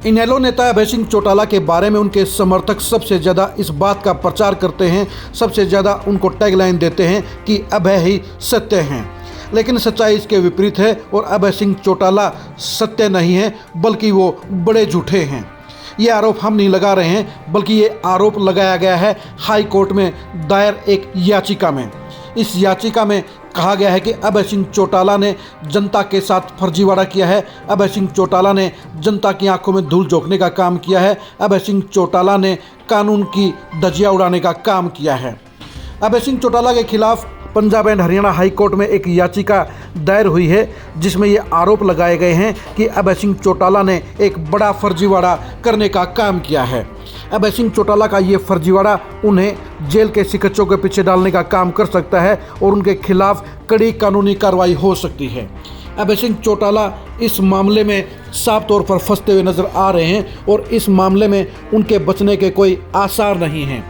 इनेलो नेता अभय सिंह चौटाला के बारे में उनके समर्थक सबसे ज़्यादा इस बात का प्रचार करते हैं, सबसे ज़्यादा उनको टैगलाइन देते हैं कि अभय ही सत्य हैं। लेकिन सच्चाई इसके विपरीत है और अभय सिंह चौटाला सत्य नहीं है, बल्कि वो बड़े झूठे हैं। ये आरोप हम नहीं लगा रहे हैं, बल्कि ये आरोप लगाया गया है हाई कोर्ट में दायर एक याचिका में। इस याचिका में कहा गया है कि अभय सिंह चौटाला ने जनता के साथ फर्जीवाड़ा किया है, अभय सिंह चौटाला ने जनता की आंखों में धूल झोंकने का काम किया है, अभय सिंह चौटाला ने कानून की धज्जियां उड़ाने का काम किया है। अभय सिंह चौटाला के खिलाफ Punjab and Haryana high court में एक याचिका दायर हुई है, जिसमें ये आरोप लगाए गए हैं कि अभय सिंह चौटाला ने एक बड़ा फर्जीवाड़ा करने का काम किया है। अभय सिंह चौटाला का ये फर्जीवाड़ा उन्हें जेल के सिकच्चों के पीछे डालने का काम कर सकता है और उनके खिलाफ कड़ी कानूनी कार्रवाई हो सकती है। अभय सिंह चौटाला इस मामले में साफ तौर पर फंसते हुए नजर आ रहे हैं और इस मामले में उनके बचने के कोई आसार नहीं हैं।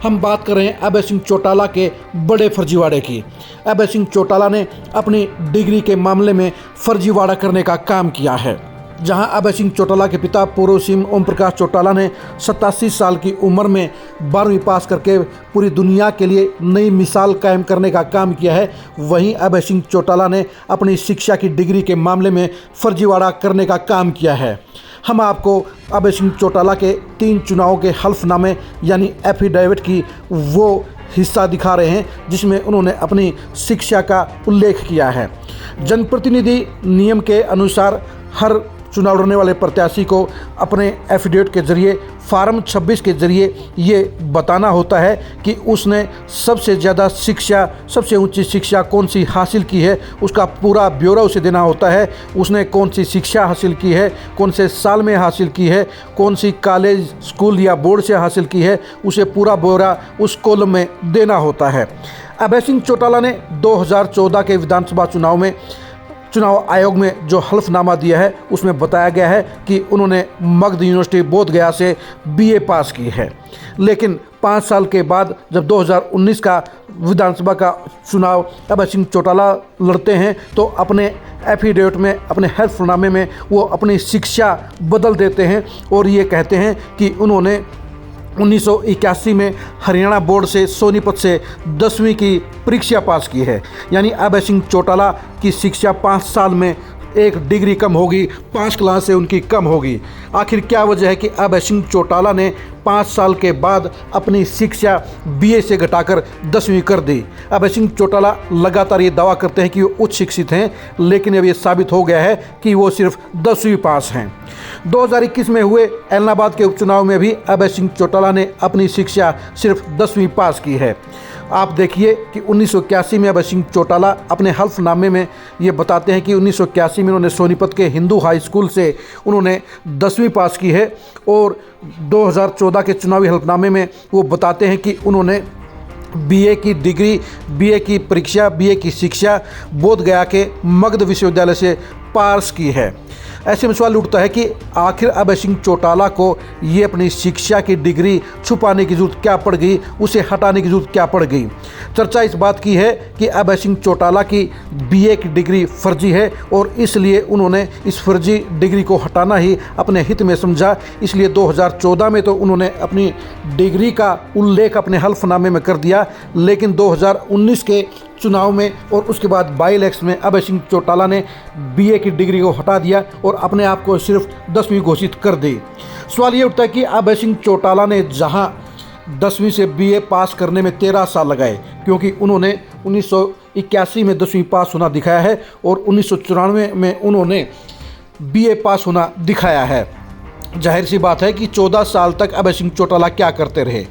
हम बात कर रहे हैं अभय सिंह चौटाला के बड़े फर्जीवाड़े की। अभय सिंह चौटाला ने अपनी डिग्री के मामले में फर्जीवाड़ा करने का काम किया है। जहां अभय सिंह चौटाला के पिता पूर्व सीएम ओम प्रकाश चौटाला ने 87 साल की उम्र में 12वीं पास करके पूरी दुनिया के लिए नई मिसाल कायम करने का काम किया है, वहीं अभय सिंह चौटाला ने अपनी शिक्षा की डिग्री के मामले में फर्जीवाड़ा करने का काम किया है। हम आपको अभय सिंह चौटाला के 3 चुनावों के हल्फनामे यानी एफिडेविट की वो हिस्सा दिखा रहे हैं जिसमें उन्होंने अपनी शिक्षा का उल्लेख किया है। जनप्रतिनिधि नियम के अनुसार हर चुनाव लड़ने वाले प्रत्याशी को अपने एफिडेविट के जरिए फार्म 26 के जरिए ये बताना होता है कि उसने सबसे ज़्यादा शिक्षा, सबसे ऊंची शिक्षा कौन सी हासिल की है, उसका पूरा ब्यौरा उसे देना होता है। उसने कौन सी शिक्षा हासिल की है, कौन से साल में हासिल की है, कौन सी कॉलेज, स्कूल या बोर्ड से हासिल की है, उसे पूरा ब्यौरा उस कॉलम में देना होता है। अभय सिंह चौटाला ने 2014 के विधानसभा चुनाव में चुनाव आयोग में जो हल्फनामा दिया है उसमें बताया गया है कि उन्होंने मगध यूनिवर्सिटी बोधगया से बीए पास की है। लेकिन 5 साल के बाद जब 2019 का विधानसभा का चुनाव अभय सिंह चौटाला लड़ते हैं तो अपने एफिडेविट में, अपने हल्फनामे में वो अपनी शिक्षा बदल देते हैं और ये कहते हैं कि उन्होंने 1981 में हरियाणा बोर्ड से सोनीपत से 10वीं की परीक्षा पास की है। यानी अभय सिंह चौटाला की शिक्षा 5 साल में 1 डिग्री कम होगी, 5 क्लास से उनकी कम होगी। आखिर क्या वजह है कि अभय सिंह चौटाला ने 5 साल के बाद अपनी शिक्षा बीए से घटाकर 10वीं कर दी? अभय सिंह चौटाला लगातार ये दावा करते हैं कि वो उच्च शिक्षित हैं, लेकिन अब ये साबित हो गया है कि वो सिर्फ 10वीं पास हैं। 2021 में हुए एलनाबाद के उपचुनाव में भी अभय सिंह चौटाला ने अपनी शिक्षा सिर्फ 10वीं पास की है। आप देखिए कि 1981 में अभय सिंह चौटाला अपने हल्फनामे में ये बताते हैं कि 1981 में उन्होंने सोनीपत के हिंदू हाई स्कूल से उन्होंने 10वीं पास की है और 2014 के चुनावी हल्फनामे में वो बताते हैं कि उन्होंने बीए की डिग्री, बीए की परीक्षा, बीए की शिक्षा बोधगया के मगध विश्वविद्यालय से पास की है। ऐसे में सवाल उठता है कि आखिर अभय सिंह चौटाला को ये अपनी शिक्षा की डिग्री छुपाने की जरूरत क्या पड़ गई, उसे हटाने की जरूरत क्या पड़ गई? चर्चा इस बात की है कि अभय सिंह चौटाला की बीए की डिग्री फर्जी है और इसलिए उन्होंने इस फर्जी डिग्री को हटाना ही अपने हित में समझा। इसलिए 2014 में तो उन्होंने अपनी डिग्री का उल्लेख अपने हल्फनामे में कर दिया, लेकिन 2019 के चुनाव में और उसके बाद बाई इलेक्शन में अभय सिंह चौटाला ने बीए की डिग्री को हटा दिया और अपने आप को सिर्फ 10वीं घोषित कर दी। सवाल ये उठता है कि अभय सिंह चौटाला ने जहां 10वीं से बीए पास करने में 13 साल लगाए, क्योंकि उन्होंने 1981 में 10वीं पास होना दिखाया है और 1994 में उन्होंने बीए पास होना दिखाया है। जाहिर सी बात है कि 14 साल तक अभय सिंह चौटाला क्या करते रहे।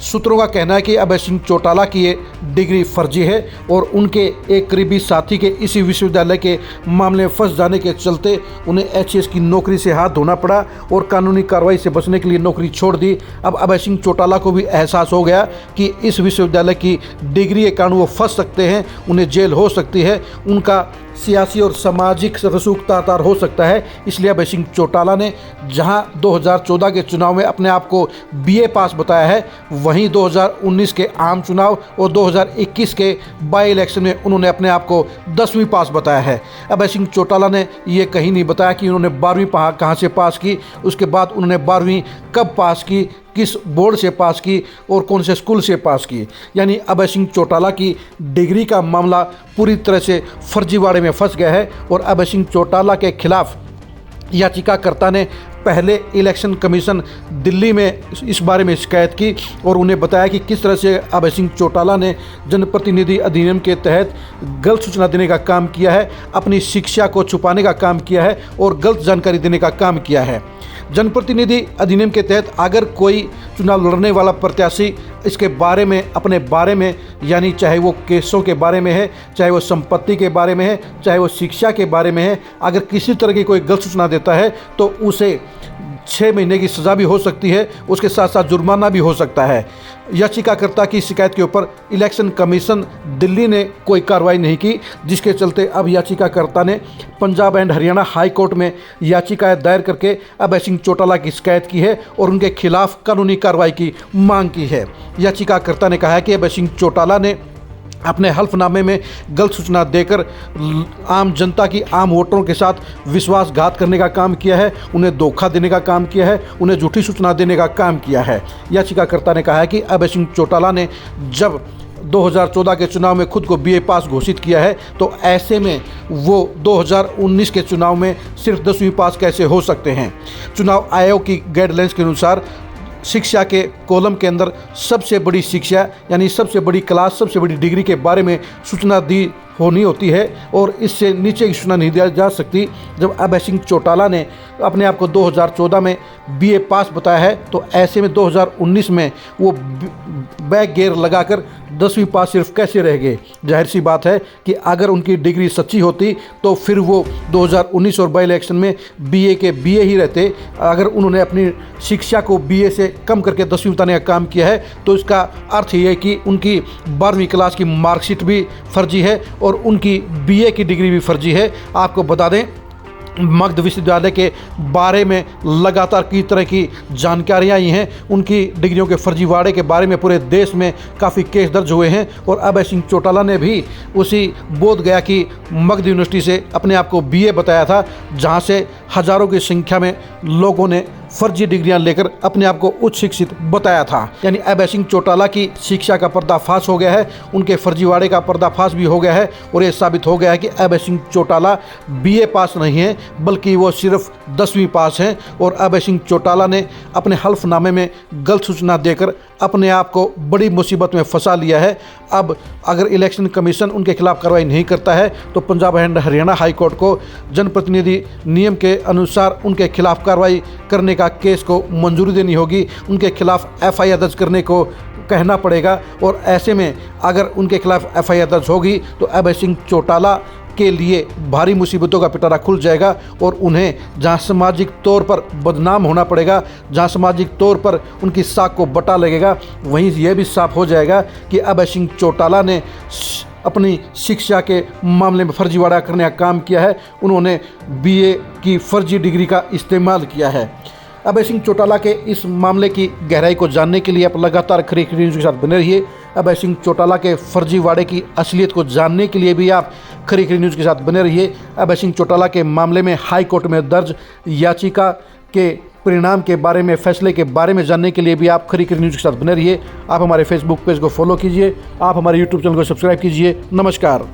सूत्रों का कहना है कि अभय सिंह चौटाला की ये डिग्री फर्जी है और उनके एक करीबी साथी के इसी विश्वविद्यालय के मामले में फंस जाने के चलते उन्हें एचएएस की नौकरी से हाथ धोना पड़ा और कानूनी कार्रवाई से बचने के लिए नौकरी छोड़ दी। अब अभय सिंह चौटाला को भी एहसास हो गया कि इस विश्वविद्यालय की डिग्री के कारण वो फंस सकते हैं, उन्हें जेल हो सकती है, उनका सियासी और सामाजिक रसूख तार हो सकता है। इसलिए अभय सिंह चौटाला ने जहां 2014 के चुनाव में अपने आप को BA पास बताया है, वहीं 2019 के आम चुनाव और 2021 के बाई इलेक्शन में उन्होंने अपने आप को 10वीं पास बताया है। अभय सिंह चौटाला ने ये कहीं नहीं बताया कि उन्होंने 12वीं कहाँ से पास की, उसके बाद उन्होंने 12वीं कब पास की, किस बोर्ड से पास की और कौन से स्कूल से पास की। यानी अभय सिंह चौटाला की डिग्री का मामला पूरी तरह से फर्जीवाड़े में फंस गया है और अभय सिंह चौटाला के खिलाफ याचिकाकर्ता ने पहले इलेक्शन कमीशन दिल्ली में इस बारे में शिकायत की और उन्हें बताया कि किस तरह से अभय सिंह चौटाला ने जनप्रतिनिधि अधिनियम के तहत गलत सूचना देने का काम किया है, अपनी शिक्षा को छुपाने का काम किया है और गलत जानकारी देने का काम किया है। जनप्रतिनिधि अधिनियम के तहत अगर कोई चुनाव लड़ने वाला प्रत्याशी इसके बारे में, अपने बारे में, यानी चाहे वो केसों के बारे में है, चाहे वो संपत्ति के बारे में है, चाहे वो शिक्षा के बारे में है, अगर किसी तरह की कोई गलत सूचना देता है तो उसे 6 महीने की सज़ा भी हो सकती है, उसके साथ साथ जुर्माना भी हो सकता है। याचिकाकर्ता की शिकायत के ऊपर इलेक्शन कमीशन दिल्ली ने कोई कार्रवाई नहीं की, जिसके चलते अब याचिकाकर्ता ने Punjab and Haryana high court में याचिकाएं दायर करके अभय सिंह चौटाला की शिकायत की है और उनके खिलाफ कानूनी कार्रवाई की मांग की है। याचिकाकर्ता ने कहा है कि अभय सिंह चौटाला ने अपने हल्फनामे में गलत सूचना देकर आम जनता की, आम वोटरों के साथ विश्वासघात करने का काम किया है, उन्हें धोखा देने का काम किया है, उन्हें झूठी सूचना देने का काम किया है। याचिकाकर्ता ने कहा है कि अभय सिंह चौटाला ने जब 2014 के चुनाव में खुद को BA पास घोषित किया है तो ऐसे में वो 2019 के चुनाव में सिर्फ 10वीं पास कैसे हो सकते हैं। चुनाव आयोग की गाइडलाइंस के अनुसार शिक्षा के कॉलम के अंदर सबसे बड़ी शिक्षा यानी सबसे बड़ी क्लास, सबसे बड़ी डिग्री के बारे में सूचना दी होनी होती है और इससे नीचे की सूचना नहीं दी जा सकती। जब अभय सिंह चौटाला ने अपने आप को 2014 में BA पास बताया है तो ऐसे में 2019 में वो बैक गियर लगाकर 10वीं पास सिर्फ कैसे रह गए। जाहिर सी बात है कि अगर उनकी डिग्री सच्ची होती तो फिर वो 2019 और बाई इलेक्शन में BA के BA ही रहते। अगर उन्होंने अपनी शिक्षा को BA से कम करके 10वीं बताने का काम किया है तो इसका अर्थ ये है कि उनकी 12वीं क्लास की मार्कशीट भी फर्जी है और उनकी BA की डिग्री भी फर्जी है। आपको बता दें, मगध विश्वविद्यालय के बारे में लगातार कई तरह की जानकारियाँ आई हैं। उनकी डिग्रियों के फर्जीवाड़े के बारे में पूरे देश में काफ़ी केस दर्ज हुए हैं और अभय सिंह चौटाला ने भी उसी बोध गया कि मगध यूनिवर्सिटी से अपने आप को BA बताया था, जहां से हज़ारों की संख्या में लोगों ने फर्जी डिग्रियां लेकर अपने आप को उच्च शिक्षित बताया था। यानी अभय सिंह चौटाला की शिक्षा का पर्दाफाश हो गया है, उनके फर्जीवाड़े का पर्दाफाश भी हो गया है और ये साबित हो गया है कि अभय सिंह चौटाला BA पास नहीं है बल्कि वो सिर्फ 10वीं पास हैं और अभय सिंह चौटाला ने अपने हल्फनामे में गलत सूचना देकर अपने आप को बड़ी मुसीबत में फंसा लिया है। अब अगर इलेक्शन कमीशन उनके खिलाफ कार्रवाई नहीं करता है तो Punjab and Haryana high court को जनप्रतिनिधि नियम के अनुसार उनके खिलाफ कार्रवाई करने का केस को मंजूरी देनी होगी, उनके खिलाफ FIR दर्ज करने को कहना पड़ेगा और ऐसे में अगर उनके खिलाफ FIR दर्ज होगी तो अभय सिंह चौटाला के लिए भारी मुसीबतों का पिटारा खुल जाएगा और उन्हें जहां सामाजिक तौर पर बदनाम होना पड़ेगा, जहां सामाजिक तौर पर उनकी साख को बटा लगेगा, वहीं यह भी साफ हो जाएगा कि अभय सिंह चौटाला ने अपनी शिक्षा के मामले में फर्जीवाड़ा करने का काम किया है। उन्होंने BA की फर्जी डिग्री का इस्तेमाल किया है। अभय सिंह चौटाला के इस मामले की गहराई को जानने के लिए आप लगातार खरी-खरी न्यूज़ के साथ बने रहिए। अभय सिंह चौटाला के फर्जीवाड़े की असलियत को जानने के लिए भी आप खरी-खरी न्यूज़ के साथ बने रहिए। अभय सिंह चौटाला के मामले में हाई कोर्ट में दर्ज याचिका के परिणाम के बारे में, फैसले के बारे में जानने के लिए भी आप खरी-खरी न्यूज़ के साथ बने रहिए। आप हमारे फेसबुक पेज को फॉलो कीजिए, आप हमारे यूट्यूब चैनल को सब्सक्राइब कीजिए। नमस्कार।